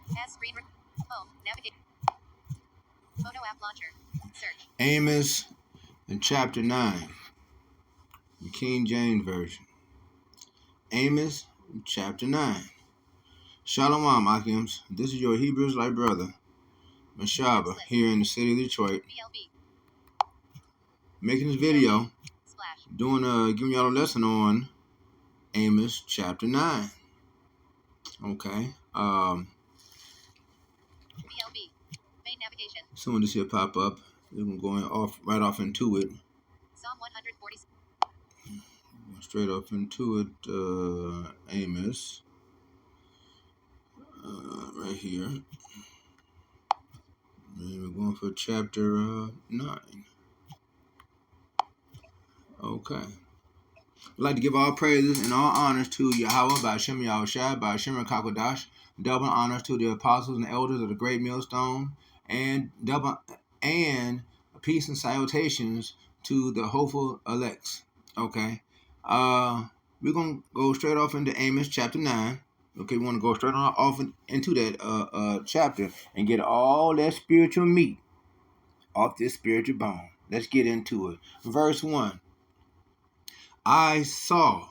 Home. Navigate. Photo app launcher. Search. Amos in chapter 9, the King James Version. Amos chapter 9. Shalom, Akims. This is your Hebrew Israelite brother, Mashaba, here in the city of Detroit, making this video, giving y'all a lesson on Amos chapter 9. Okay. As soon as this here pop up, we're going right off into it. Psalm 140. Straight up into it, Amos. Right here. And we're going for chapter 9. Okay. I'd like to give all praises and all honors to Yahweh, by Hashem Yahushua, by Hashem Kakodash. Double honors to the apostles and elders of the great millstone, and peace and salutations to the hopeful elects. Okay. We're gonna go straight off into Amos chapter 9. Okay, we want to go straight off into that chapter and get all that spiritual meat off this spiritual bone. Let's get into it. Verse 1. I saw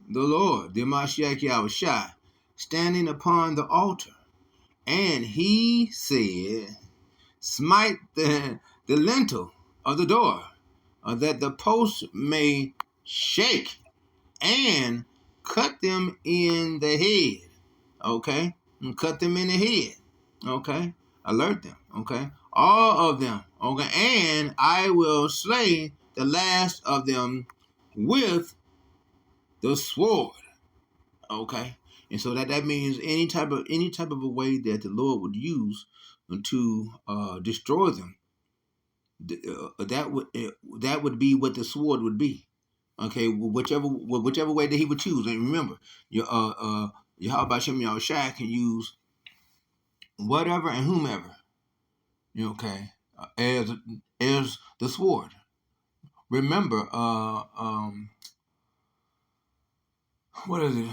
the Lord, the Mashiach Yahushua, standing upon the altar, and he said, smite the lintel of the door, that the posts may shake, and cut them in the head. Okay? And cut them in the head. Okay? Alert them. Okay? All of them. Okay? And I will slay the last of them with the sword. Okay? And so that means any type of a way that the Lord would use to destroy them, that would be what the sword would be. Okay, whichever way that he would choose. And remember, Yahweh Bashem Yahushua can use whatever and whomever. Okay, as the sword. Remember, what is it?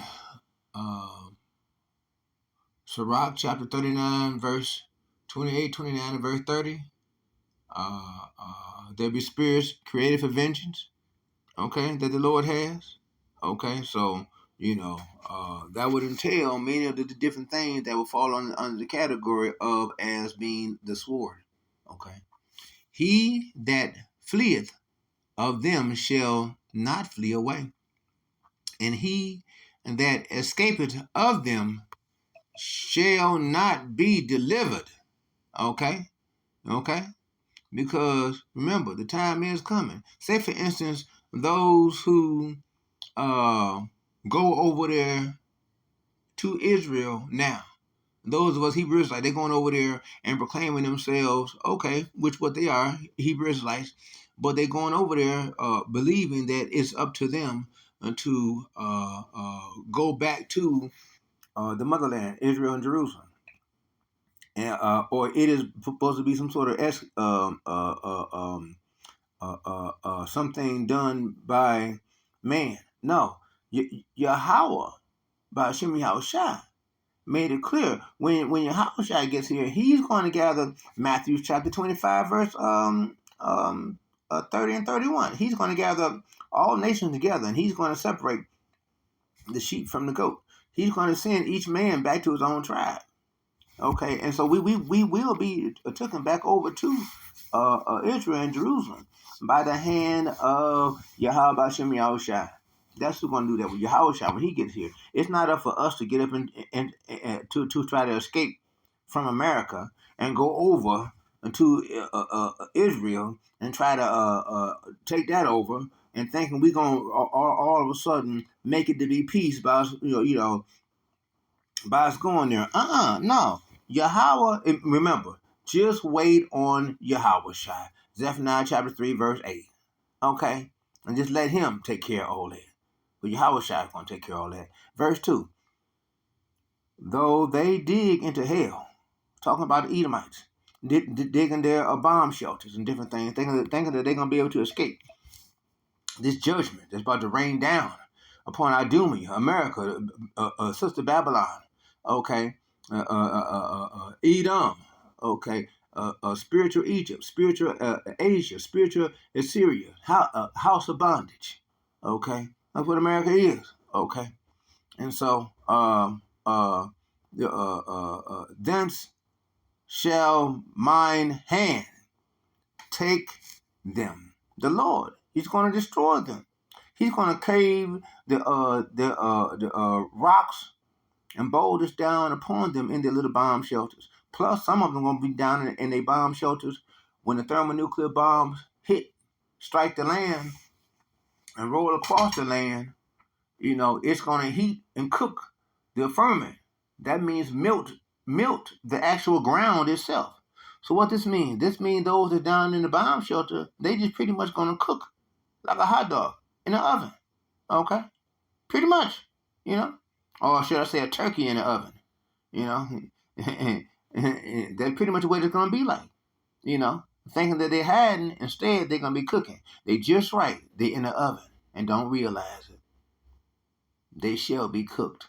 Sirach chapter 39, verse 28, 29, and verse 30. There be spirits created for vengeance. Okay, that the Lord has. Okay, so that would entail many of the different things that would fall under the category of as being the sword. Okay, he that fleeth of them shall not flee away, and he that escapeth of them shall not be delivered. Okay, because remember, the time is coming. Say, for instance, those who go over there to Israel now. Those of us Hebrew Israelites, they're going over there and proclaiming themselves, okay, which what they are, Hebrew Israelites, but they're going over there believing that it's up to them to go back to the motherland, Israel and Jerusalem. And, or it is supposed to be some sort of something done by man. No, Yahweh, by Hashem Yahushua, made it clear when Yahushua gets here, he's going to gather Matthew chapter 25, verse 30 and 31. He's going to gather all nations together, and he's going to separate the sheep from the goat. He's going to send each man back to his own tribe. Okay, and so we will be taken back over to Israel and Jerusalem by the hand of Yahweh Hashem Yahushua. That's who's going to do that with Yahushua when he gets here. It's not up for us to get up and to try to escape from America and go over to Israel and try to take that over and thinking we're going to all of a sudden make it to be peace by us, by us going there. No. Yahweh, remember, just wait on Yahushua. Zephaniah chapter 3, verse 8. Okay? And just let him take care of all that. But Yahushua is going to take care of all that. Verse 2. Though they dig into hell, talking about the Edomites, digging their bomb shelters and different things, thinking that they're going to be able to escape this judgment that's about to rain down upon Idumea, America, Sister Babylon. Okay? Edom, okay, spiritual Egypt, spiritual Asia, spiritual Assyria, house of bondage, okay, that's what America is, okay, and so thence shall mine hand take them. The Lord, He's going to destroy them. He's going to cave the rocks and boulders down upon them in their little bomb shelters. Plus, some of them are going to be down in their bomb shelters when the thermonuclear bombs strike the land, and roll across the land. It's going to heat and cook the firmament. That means melt the actual ground itself. So what this means? This means those that are down in the bomb shelter, they just pretty much going to cook like a hot dog in the oven. Okay? Pretty much. You know? Or should I say a turkey in the oven? You know? That's pretty much what it's going to be like. Thinking that they're hiding, instead they're going to be cooking. They just right. They're in the oven and don't realize it. They shall be cooked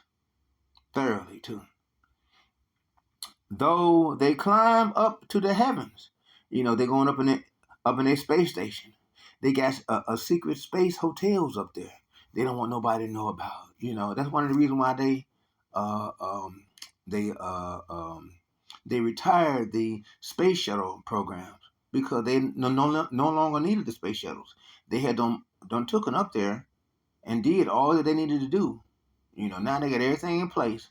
thoroughly too. Though they climb up to the heavens, they're going up in their space station. They got a secret space hotels up there. They don't want nobody to know about. That's one of the reasons why uh, um, they they retired the space shuttle programs, because they no longer needed the space shuttles. They had done took it up there and did all that they needed to do. Now they got everything in place,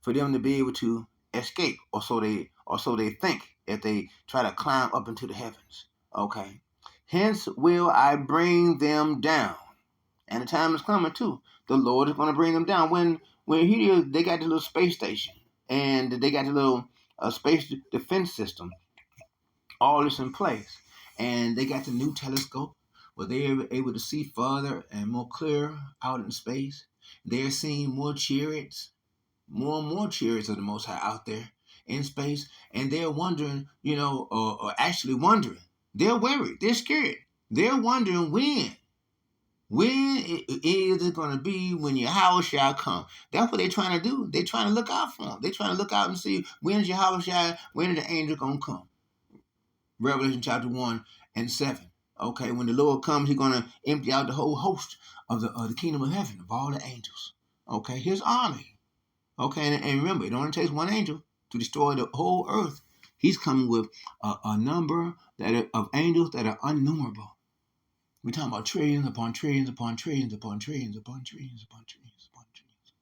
for them to be able to escape, or so they think, if they try to climb up into the heavens. Okay. Hence will I bring them down. And the time is coming too. The Lord is going to bring them down. When they got the little space station, and they got the little space defense system, all this in place. And they got the new telescope where they're able to see further and more clear out in space. They're seeing more chariots, more and more chariots of the Most High out there in space. And they're wondering, or actually wondering. They're worried. They're scared. They're wondering when. Is it going to be when Yahweh shall come? That's what they're trying to do. They're trying to look out for him. They're trying to look out and see, when is Yahweh shall, when is the angel going to come? Revelation chapter 1 and 7. Okay, when the Lord comes, He's going to empty out the whole host of the kingdom of heaven, of all the angels. Okay, His army. Okay, and remember, it only takes one angel to destroy the whole earth. He's coming with a number of angels that are unnumerable. We're talking about trillions upon trillions upon trillions upon trillions upon trillions upon trillions upon trillions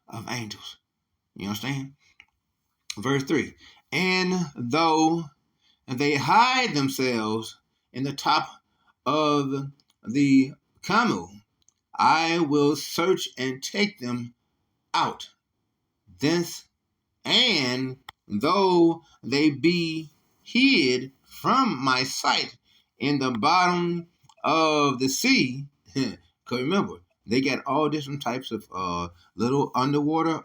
of angels. You understand? Verse 3. And though they hide themselves in the top of the Camu, I will search and take them out thence, and though they be hid from my sight in the bottom of the sea, because remember, they got all different types of little underwater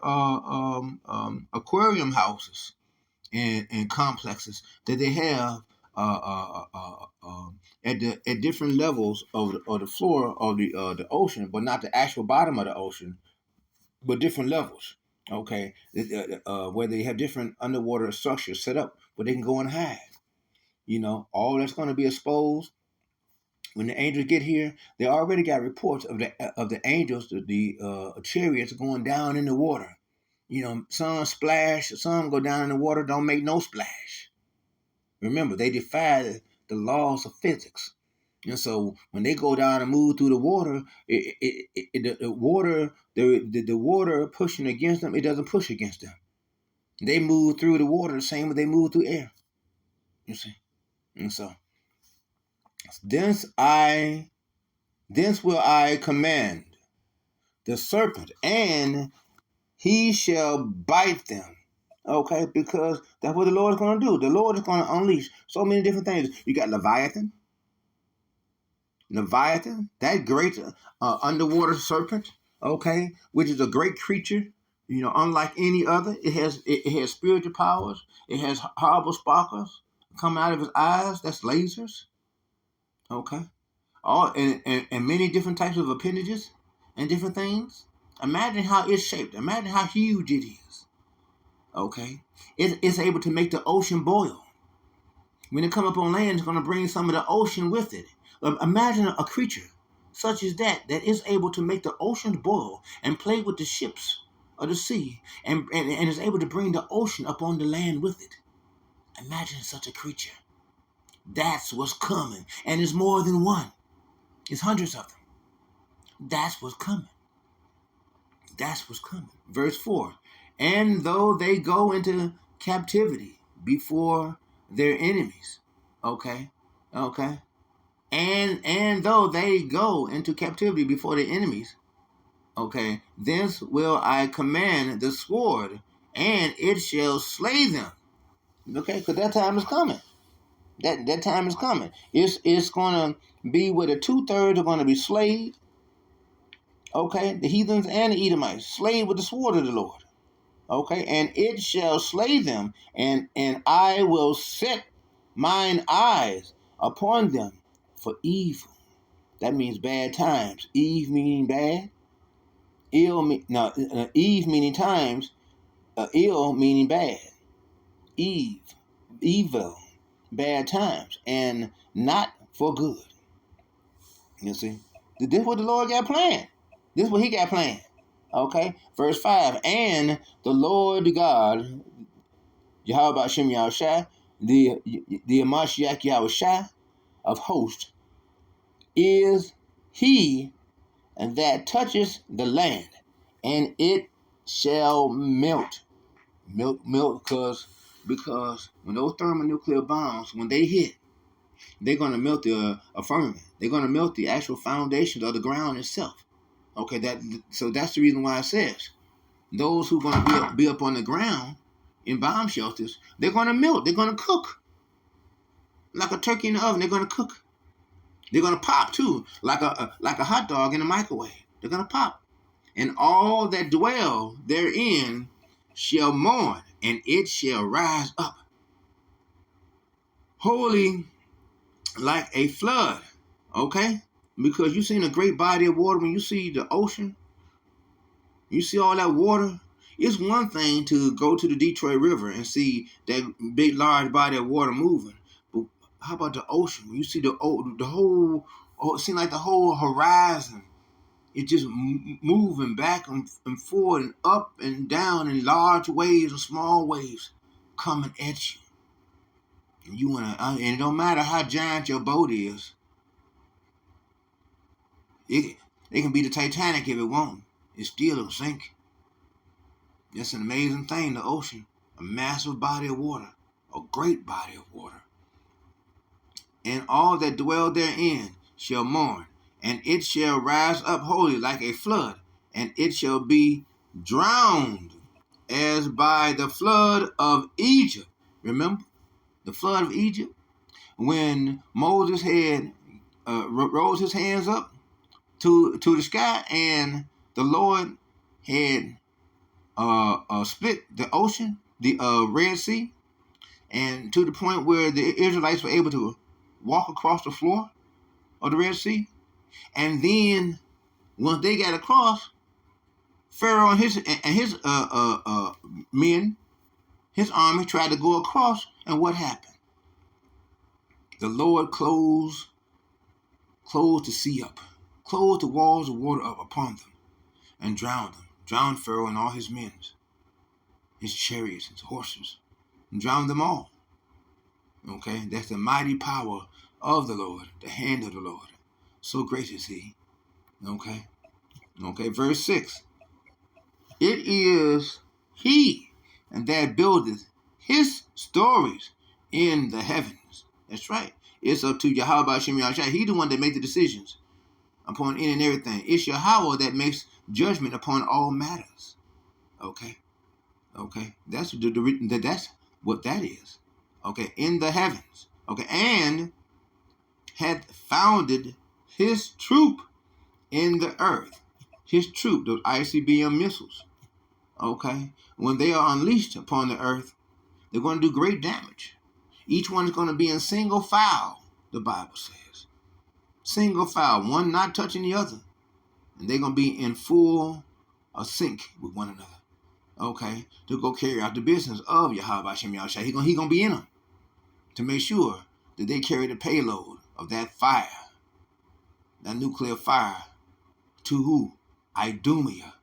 aquarium houses and complexes that they have at different levels of the floor of the ocean, but not the actual bottom of the ocean, but different levels. Okay, where they have different underwater structures set up where they can go and hide. All that's going to be exposed when the angels get here. They already got reports of the angels, the chariots going down in the water. Some splash, some go down in the water, don't make no splash. Remember, they defy the laws of physics. And so when they go down and move through the water, the water pushing against them, it doesn't push against them. They move through the water the same way they move through air. You see? And so thence will I command the serpent, and he shall bite them. Okay, because that's what the Lord is going to do. The Lord is going to unleash so many different things. You got Leviathan, that great underwater serpent, okay, which is a great creature, unlike any other. It has spiritual powers. It has horrible sparkles coming out of his eyes. That's lasers, okay, all and many different types of appendages and different things. Imagine how it's shaped. Imagine how huge it is. Okay? It's able to make the ocean boil. When it come up on land, it's going to bring some of the ocean with it. Imagine a creature such as that is able to make the oceans boil and play with the ships of the sea and is able to bring the ocean up on the land with it. Imagine such a creature. That's what's coming. And it's more than one. It's hundreds of them. That's what's coming. That's what's coming. Verse 4. And though they go into captivity before their enemies. Okay. And though they go into captivity before their enemies. Okay. Thence will I command the sword, and it shall slay them. Okay, because that time is coming. That time is coming. It's gonna be where the 2/3 are gonna be slayed. Okay, the heathens and the Edomites, slayed with the sword of the Lord. Okay, and it shall slay them, and I will set mine eyes upon them for evil. That means bad times. Eve meaning bad. Eve meaning times. Ill meaning bad. Eve, evil, bad times, and not for good. You see, this is what the Lord got planned. This is what He got planned. Okay, verse 5. And the Lord God, Yahweh Shem Yahushai, the Amashiach Yahushai of hosts, is He that touches the land, and it shall melt. Melt, because when those thermonuclear bombs, when they hit, they're going to melt the firmament. They're going to melt the actual foundation of the ground itself. Okay, so that's the reason why it says those who are going to be up on the ground in bomb shelters, they're going to melt. They're going to cook like a turkey in the oven. They're going to cook. They're going to pop too, like a hot dog in a microwave. They're going to pop, and all that dwell therein shall mourn, and it shall rise up holy like a flood. Okay, because you seen a great body of water. When you see the ocean, you see all that water. It's one thing to go to the Detroit River and see that big, large body of water moving. But how about the ocean? When you see the whole, it seems like the whole horizon, it's just moving back and forward and up and down in large waves and small waves coming at you. And you wanna, and it don't matter how giant your boat is. It can be the Titanic if it won't. It still will sink. It's an amazing thing, the ocean. A massive body of water. A great body of water. And all that dwell therein shall mourn. And it shall rise up wholly like a flood. And it shall be drowned as by the flood of Egypt. Remember? The flood of Egypt? When Moses had rose his hands up to the sky, and the Lord had split the ocean, the Red Sea, and to the point where the Israelites were able to walk across the floor of the Red Sea. And then once they got across, Pharaoh and his men, his army tried to go across, and what happened? The Lord closed the sea up, closed the walls of water up upon them, and drowned them. Drowned Pharaoh and all his men, his chariots, his horses, and drowned them all. Okay, that's the mighty power of the Lord, the hand of the Lord. So great is He. Okay, verse 6. It is He that buildeth His stories in the heavens. That's right. It's up to Yahweh Shem Yahushai. He the one that made the decisions upon any and everything. It's Yahweh that makes judgment upon all matters. Okay. That's what that is. Okay, in the heavens. Okay, and hath founded His troop in the earth. His troop, those ICBM missiles. Okay, when they are unleashed upon the earth, they're going to do great damage. Each one is going to be in single file, the Bible says. Single file, one not touching the other. And they're going to be in full sync with one another. Okay, to go carry out the business of Yahweh Shem Yahushua. He gonna be in them to make sure that they carry the payload of that fire, that nuclear fire, to who? Idumea.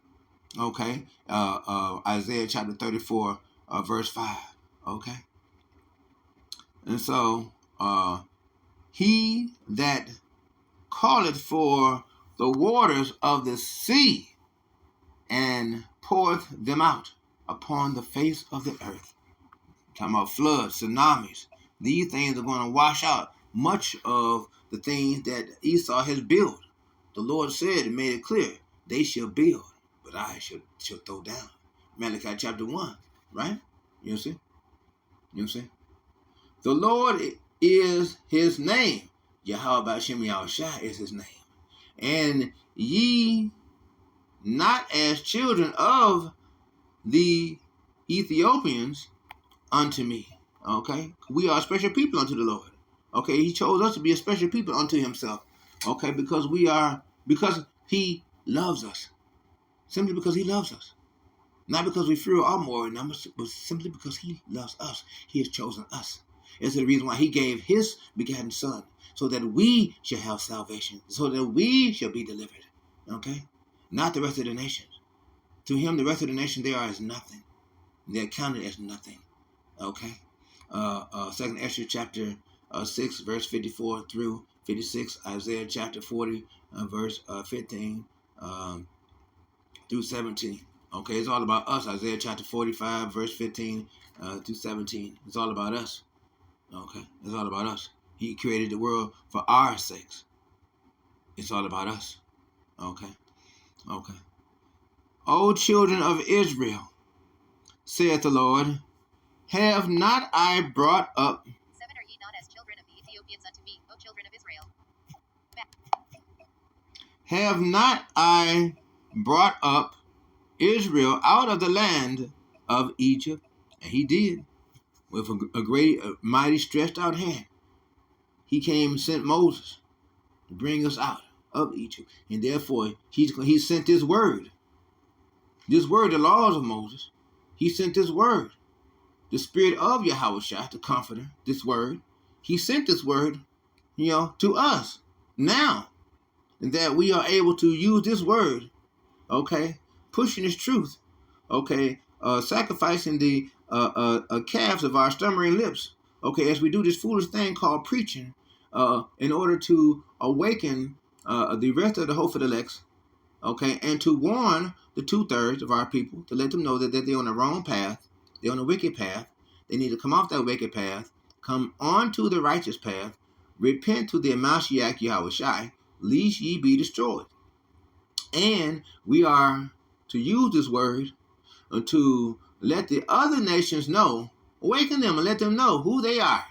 Okay, Isaiah chapter 34, verse 5. Okay, and so he that calleth for the waters of the sea and poureth them out upon the face of the earth. Talking about floods, tsunamis. These things are going to wash out much of the things that Esau has built. The Lord said and made it clear, they shall build, but I shall throw down. Malachi chapter 1, right? You see? You see? The Lord is his name. Yahweh Hashem Yahushua is his name. And ye not as children of the Ethiopians unto me. Okay? We are a special people unto the Lord. Okay? He chose us to be a special people unto himself. Okay? Because he loves us. Simply because he loves us. Not because we fear our more numbers, but simply because he loves us. He has chosen us. It's the reason why he gave his begotten son, so that we shall have salvation, so that we shall be delivered. Okay? Not the rest of the nations. To him, the rest of the nation, they are as nothing. They are counted as nothing. Okay? 2nd Esther chapter 6, verse 54 through 56. Isaiah chapter 40, verse 15 through 17. Okay, it's all about us. Isaiah chapter 45, verse 15 through 17. It's all about us. Okay, it's all about us. He created the world for our sakes. It's all about us. Okay, okay. O children of Israel, saith the Lord, have not I brought up... 7 Are ye not as children of the Ethiopians unto me, O children of Israel? Have not I brought up Israel out of the land of Egypt? And he did. With a great, mighty, stretched out hand. He came and sent Moses to bring us out of Egypt. And therefore, he sent this word. This word, the laws of Moses. He sent this word. The spirit of Yahushua, the comforter, this word. He sent this word, to us now. And that we are able to use this word, okay, pushing this truth, okay, sacrificing the calves of our stammering lips, okay, as we do this foolish thing called preaching, in order to awaken the rest of the hopeful elects, okay, and to warn the 2/3 of our people, to let them know that they're on the wrong path, they're on the wicked path, they need to come off that wicked path, come onto the righteous path, repent to the Mashiach Yahushai, lest ye be destroyed. And we are to use this word to let the other nations know, awaken them and let them know who they are.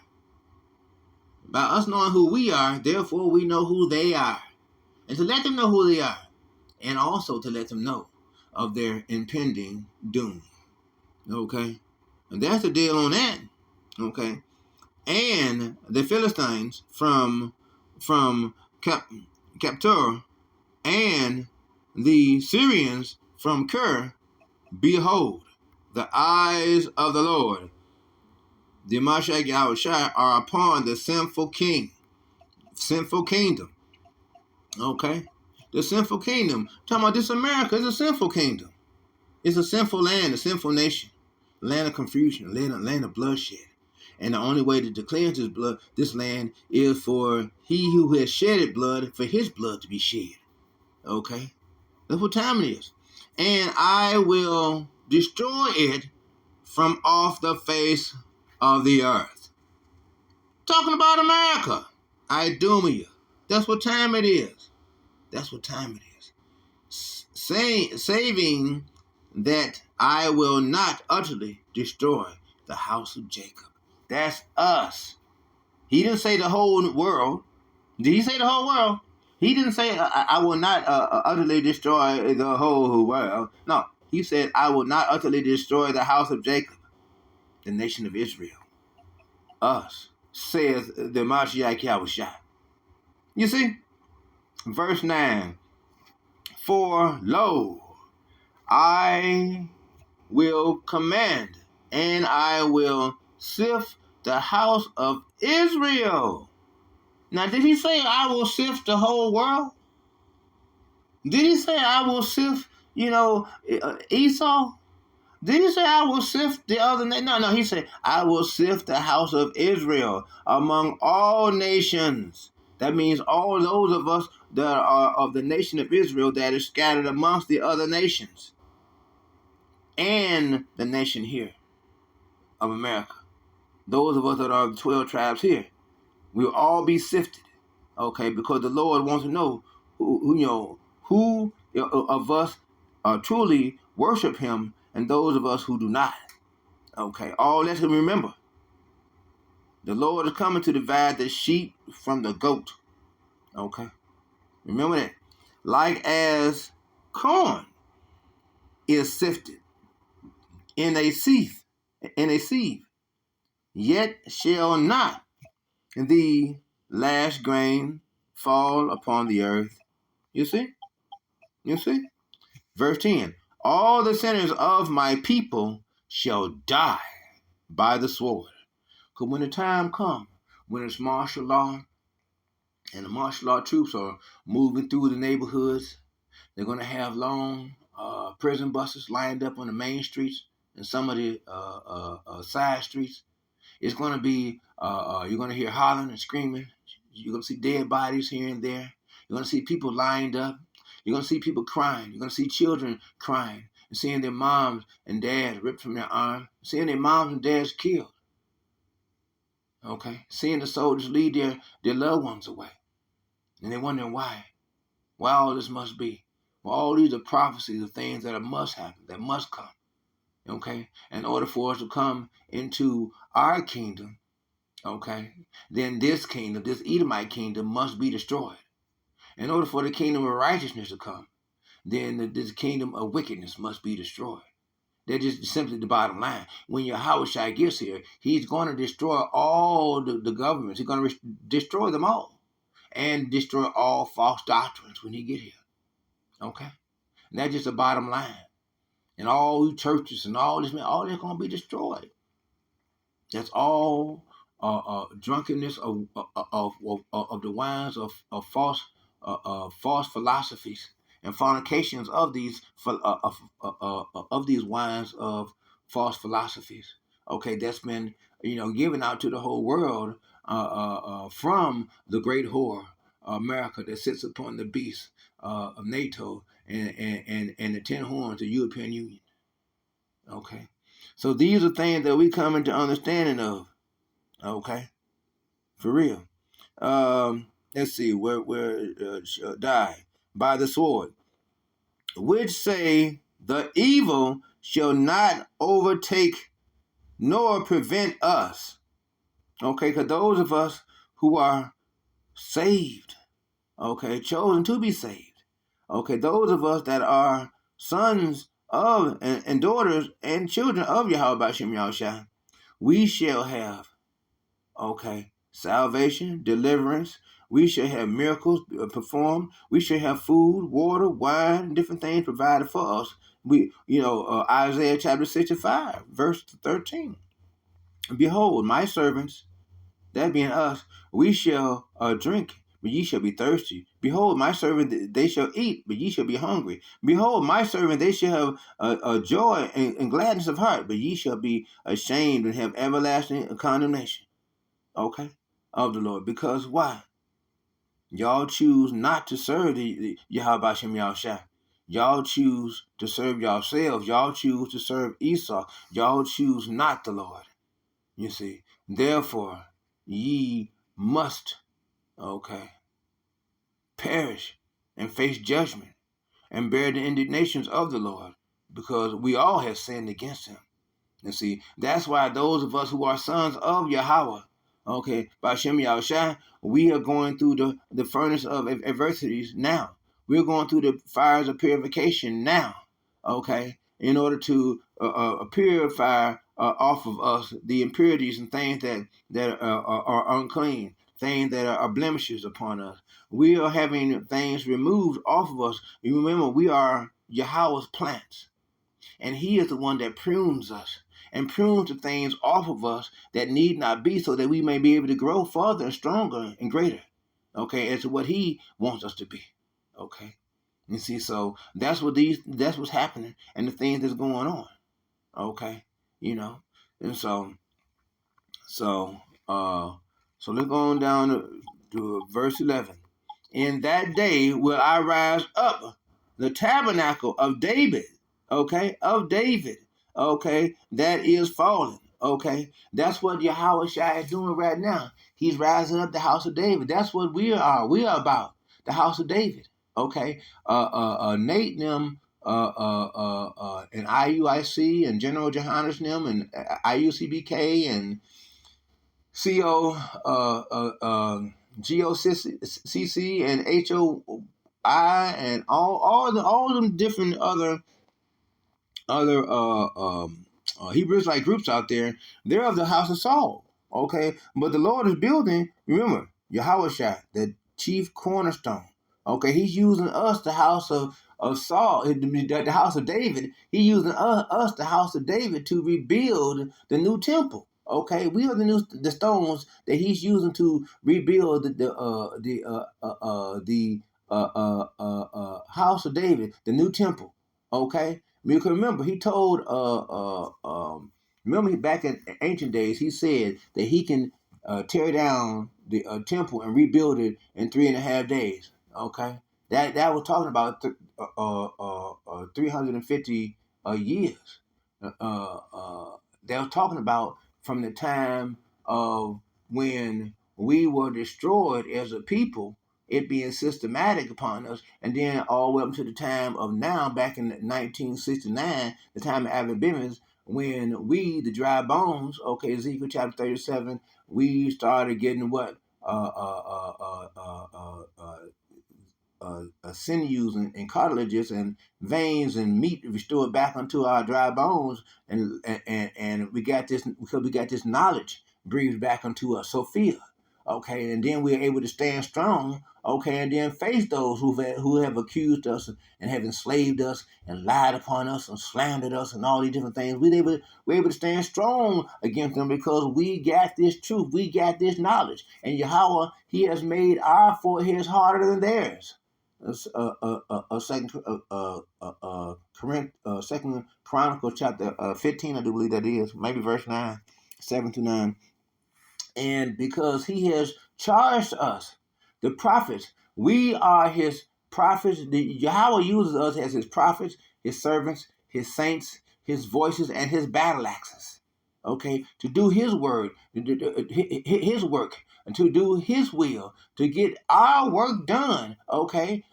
By us knowing who we are, therefore we know who they are. And to let them know who they are. And also to let them know of their impending doom. Okay? And that's the deal on that. Okay? And the Philistines from Captor and the Syrians from Ker, behold, the eyes of the Lord, the Mashiach Yahushua, are upon the sinful kingdom. Okay? The sinful kingdom. Talking about this America is a sinful kingdom. It's a sinful land, a sinful nation. Land of confusion, land of bloodshed. And the only way to cleanse this land is for he who has shedded blood, for his blood to be shed. Okay? That's what time it is. And I will destroy it from off the face of the earth. Talking about America. Idumea. That's what time it is. That's what time it is. Saving that I will not utterly destroy the house of Jacob. That's us. He didn't say the whole world. Did he say the whole world? He didn't say, I will not utterly destroy the whole world. No, he said, I will not utterly destroy the house of Jacob, the nation of Israel. Us, saith the Mashiach Yahushua. You see? Verse 9. For lo, I will command, and I will sift the house of Israel. Now, did he say I will sift the whole world? Did he say I will sift, Esau? Did he say I will sift the other nation? No, he said I will sift the house of Israel among all nations. That means all those of us that are of the nation of Israel that is scattered amongst the other nations and the nation here of America. Those of us that are the 12 tribes here, we'll all be sifted, okay? Because the Lord wants to know who of us truly worship Him and those of us who do not. Okay, all let's remember. The Lord is coming to divide the sheep from the goat. Okay, remember that. Like as corn is sifted in a sieve, yet shall not the last grain fall upon the earth. You see? You see? Verse 10. All the sinners of my people shall die by the sword. Because when the time comes, when it's martial law, and the martial law troops are moving through the neighborhoods, they're going to have long prison buses lined up on the main streets and some of the side streets. It's going to be, you're going to hear hollering and screaming. You're going to see dead bodies here and there. You're going to see people lined up. You're going to see people crying. You're going to see children crying and seeing their moms and dads ripped from their arms, seeing their moms and dads killed. Okay? Seeing the soldiers lead their loved ones away. And they're wondering why all this must be. Well, all these are prophecies of things that must happen, that must come. Okay? In order for us to come into our kingdom, okay, then this kingdom, this Edomite kingdom, must be destroyed. In order for the kingdom of righteousness to come, then this kingdom of wickedness must be destroyed. That's just simply the bottom line. When Yahushua gets here, he's going to destroy all the governments. He's going to destroy them all and destroy all false doctrines when he get here. Okay? And that's just the bottom line. And all churches and all this, all that's going to be destroyed. That's all drunkenness of the wines of false philosophies and fornications of these wines of false philosophies. Okay, that's been given out to the whole world from the great whore America that sits upon the beast of NATO and the 10 horns, the European Union. Okay, so these are things that we come into understanding of. Okay, for real. Let's see, where die by the sword, which say the evil shall not overtake nor prevent us. Okay, because those of us who are saved, okay, chosen to be saved, okay, those of us that are sons of and daughters and children of Yahweh Shem Yahushua, we shall have, okay, salvation, deliverance. We shall have miracles performed. We shall have food, water, wine, different things provided for us. Isaiah chapter 65, verse 13. Behold, my servants, that being us, we shall drink, but ye shall be thirsty. Behold, my servant, they shall eat, but ye shall be hungry. Behold, my servant, they shall have joy and gladness of heart, but ye shall be ashamed and have everlasting condemnation. Okay, of the Lord. Because why? Y'all choose not to serve the Yahweh Shem Yahushua. Y'all choose to serve yourselves. Y'all choose to serve Esau. Y'all choose not the Lord. You see. Therefore, ye must, okay, perish and face judgment and bear the indignations of the Lord, because we all have sinned against him. You see, that's why those of us who are sons of Yahweh, okay, by Shem Yahushua, we are going through the furnace of adversities now. We're going through the fires of purification now, okay, in order to purify off of us the impurities and things that are unclean, things that are blemishes upon us. We are having things removed off of us. You remember, we are Yahweh's plants. And he is the one that prunes us and prunes the things off of us that need not be, so that we may be able to grow further and stronger and greater, okay, as to what he wants us to be. Okay. You see, so that's what's happening and the things that's going on. Okay. You know. And so uh so let's go on down to verse 11. In that day will I rise up the tabernacle of David, okay, okay, that is fallen, okay. That's what Yahweh Shai is doing right now. He's rising up the house of David. That's what we are. We are about the house of David, okay. Nate and them, and IUIC and General Johannes and them and IUCBK and CO, GOCC and HOI and all them different other Hebrew Israelite groups out there. They're of the house of Saul, okay. But the Lord is building. Remember, Yahweh Shai, the chief cornerstone. Okay, He's using us, the house of Saul, the house of David. He's using us, the house of David, to rebuild the new temple. Okay, we are the stones that He's using to rebuild the house of David, the new temple. Okay, you can remember he told remember back in ancient days he said that he can tear down the temple and rebuild it in 3.5 days. Okay, that was talking about 350 years. They were talking about from the time of when we were destroyed as a people, it being systematic upon us, and then all the way up to the time of now, back in 1969, the time of Abimelech, when we, the dry bones, okay, Ezekiel chapter 37, we started getting what? Sinews and cartilages and veins and meat restored back unto our dry bones, and we got this because we got this knowledge breathed back unto us, Sophia. Okay, and then we're able to stand strong. Okay, and then face those who have accused us and have enslaved us and lied upon us and slandered us and all these different things. We're able to stand strong against them because we got this truth, we got this knowledge, and Yahweh, He has made our foreheads harder than theirs. Second Chronicles chapter 15, I do believe that is, maybe verse 9, 7 to 9. And because He has charged us, the prophets, we are His prophets. Yahweh uses us as His prophets, His servants, His saints, His voices, and His battle axes. Okay, to do His word, His work, and to do His will, to get our work done. Okay,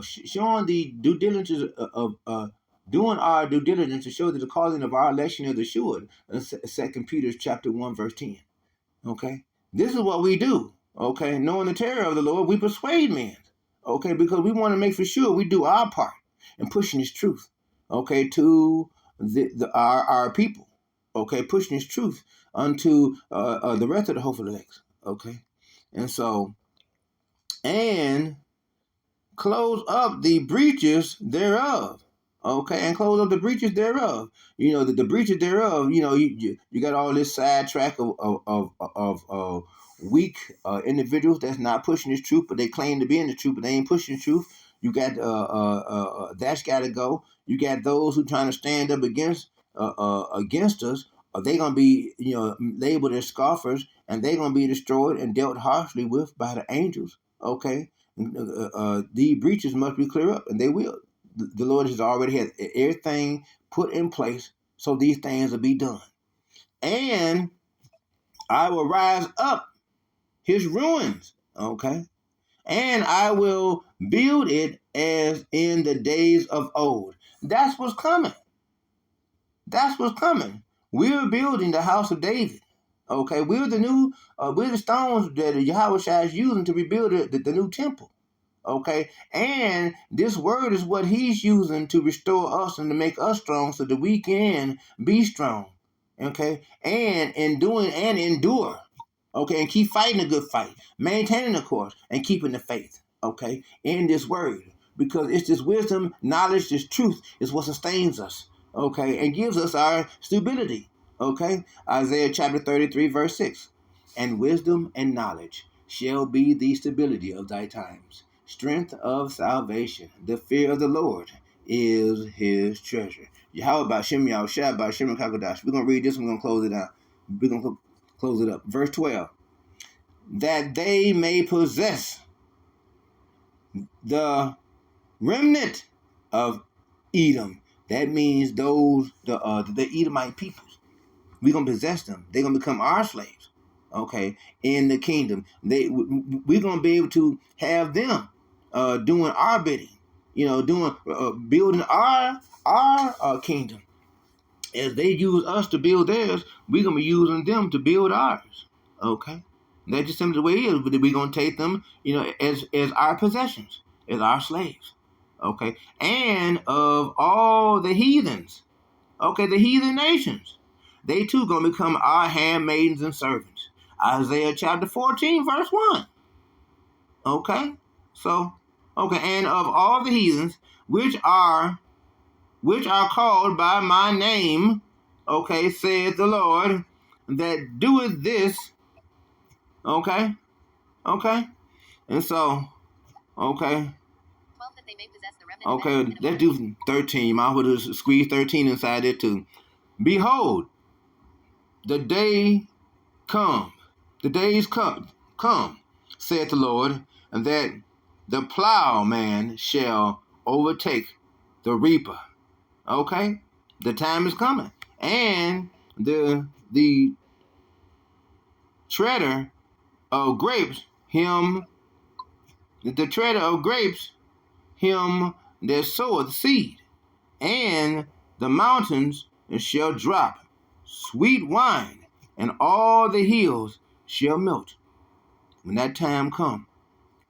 showing the due diligence of doing our due diligence to show that the calling of our election is assured. 2 Peter chapter 1 verse 10. Okay, this is what we do. Okay, knowing the terror of the Lord, we persuade men. Okay, because we want to make for sure we do our part in pushing His truth. Okay, to our people. Okay, pushing His truth unto the rest of the hopeful elect. Okay, and so and close up the breaches thereof. Okay, and close up the breaches thereof. You know, the breaches thereof, you got all this sidetrack of weak individuals that's not pushing this truth, but they claim to be in the truth, but they ain't pushing the truth. You got that's got to go. You got those who trying to stand up against us. They gonna be labeled as scoffers, and they gonna be destroyed and dealt harshly with by the angels. Okay, the breaches must be cleared up, and they will. The Lord has already had everything put in place, so these things will be done. And I will rise up His ruins, okay, and I will build it as in the days of old. That's what's coming. That's what's coming. We're building the house of David. Okay, we're the stones that Yahweh Shai is using to rebuild the new temple. Okay, and this word is what He's using to restore us and to make us strong so that we can be strong. Okay, and in doing and endure. Okay, and keep fighting a good fight, maintaining the course, and keeping the faith. Okay, in this word. because it's this wisdom, knowledge, this truth is what sustains us, okay, and gives us our stability, okay. Isaiah chapter 33, verse 6. And wisdom and knowledge shall be the stability of thy times, strength of salvation. The fear of the Lord is his treasure. Yahweh Bashem Yahushua Bashem Kakadash. We're going to read this and we're going to close it out. We're going to close it up. Verse 12. That they may possess the remnant of Edom. That means the Edomite peoples. We're gonna possess them. They're gonna become our slaves. Okay, in the kingdom, we're gonna be able to have them doing our bidding. Doing building our kingdom. As they use us to build theirs, we're gonna be using them to build ours. Okay, that's just simply the way it is. But we're gonna take them, as our possessions, as our slaves. Okay, and of all the heathens, okay, the heathen nations, they too gonna become our handmaidens and servants. Isaiah chapter 14, verse 1. Okay, so and of all the heathens which are called by my name, okay, saith the Lord, that doeth this, okay, and so, okay, 12 that they may possess the remnant of okay, let's do 13. You might as well just squeeze 13 inside it too. Behold, the days come, saith the Lord, and that the plowman shall overtake the reaper. Okay, the time is coming, and the treader of grapes, him that soweth seed, and the mountains shall drop sweet wine, and all the hills shall melt. When that time come,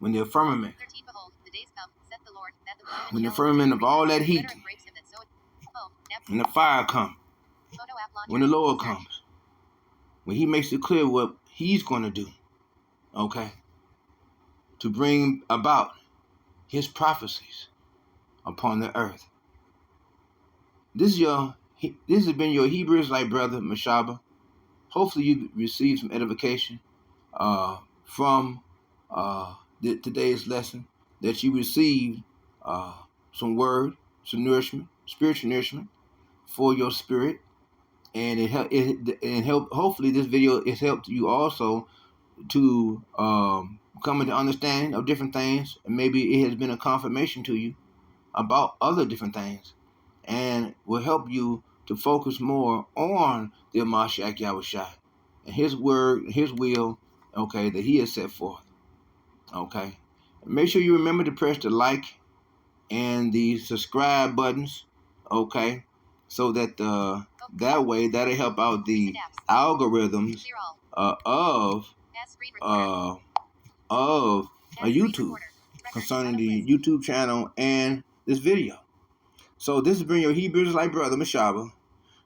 when the firmament, 13 Behold, the days come, saith the Lord, that the plowman when the shall firmament of all that the heat, treader of grapes him that soweth. Oh, when the fire come, Photo app launcher. when the Lord Search. comes, when he makes it clear what he's going to do, okay, to bring about his prophecies upon the earth. This has been your Hebrew Israelite brother, Mashaba. Hopefully you received some edification from today's lesson, that you received some word, some nourishment, spiritual nourishment for your spirit, and hopefully this video has helped you also to come into understanding of different things, and maybe it has been a confirmation to you about other different things, and will help you to focus more on the Mashiach Yahushua and his word, his will, okay, that he has set forth. Okay. Make sure you remember to press the like and the subscribe buttons, okay, so that that way that'll help out the algorithms of YouTube concerning the YouTube channel and this video. So this has been your Hebrew Israelite brother Mashaba.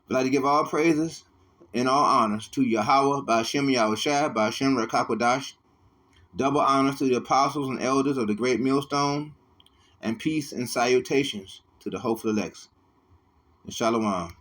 I'd like to give all praises and all honors to Yahweh, Ba'ashem Yahushua, Ba'ashem Rekakwadash. Double honors to the apostles and elders of the great millstone, and peace and salutations to the hopeful elects. And shalom.